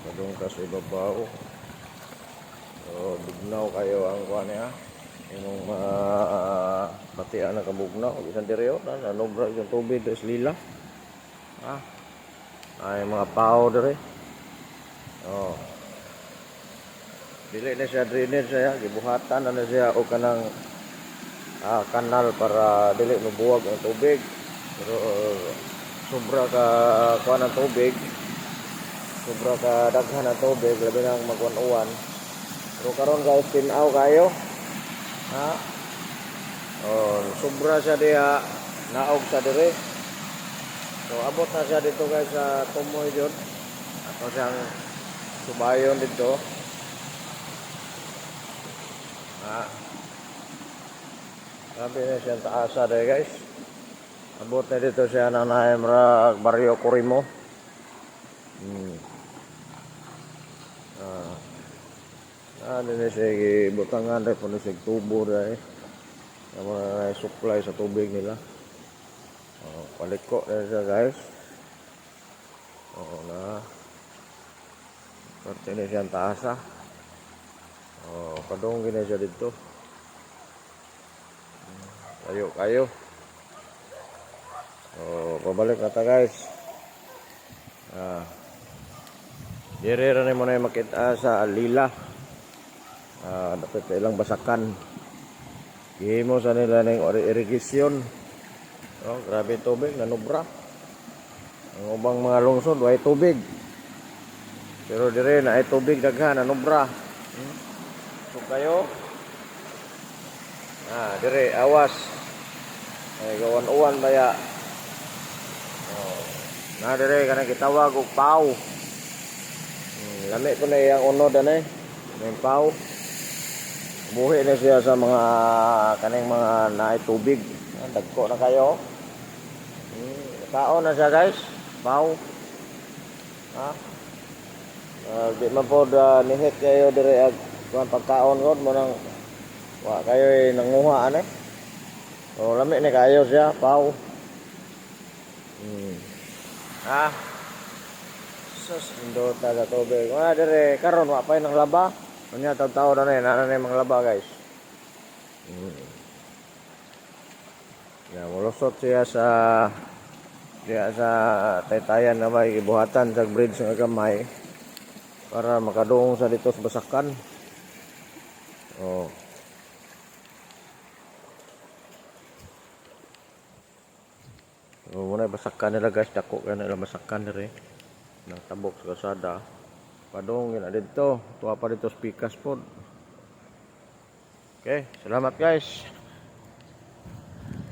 Padung ka sa ibabaw. So bugnaw kayo ang kuha niya. Imong batian na kabugnaw. Isang direo na nanobra yung tubig sa lila. Ay mga pao dire. Oh. Dili na siya drainage siya, gibuhatan na siya o kanang kanal para dili mabuwag ang tubig. Pero sobra ka kuha ng tubig, sobra ka daghan ng tubig, labi nang magwan-uwan. Pero karon guys, tinaw kayo. Sobra siya diha, naog sa dire. So abot na siya dito guys sa tumoy jud. Ato siyang subayon dito. Grabe na siya taasa dahil guys. Abot na dito siya ng naimra Barrio Corimo. Ano na siya butangan dahil po na siya tubo dahil. Yung mga supply sa tubig nila. Paliko na siya guys. Parte na siya taasa. Padungin na siya dito. Kayo. Pabalik na ta guys. Dire na mo na makita sa lila. Dapat ilang basakan. Gihimo sa nila ng irrigation. Grabe tubig, nanubra. Ang ubang mga lungsod, way tubig. Pero dire na ay tubig daghan, nanubra. So kayo. Dire awas. Ay gawan-uwan baya. Dire kanang gitawag og pau. Lami ko na iyang unod ani. May pau. Buhi na siya sa mga kaning mga naay tubig. Dagko na kayo. Kaon na siya guys. Pau. Di man po nihit kayo dire ag pagkaon god mo nang wa kayo nanguha ani. O lami ni kayo siya, pau. Sus, indot na sa tubig. Dire karon wa pay nang laba. Unya taw-taw na na mga laba guys. Mulusot siya sa taytayan na may ibuhatan sa bridge nga gamay para makadung sa dito sa basakan. Muna basakan nila guys, dako ka nila basakan nila ng tabok sa kasada. Padung na dito, tuwa pa dito speakers po. Okay, salamat guys.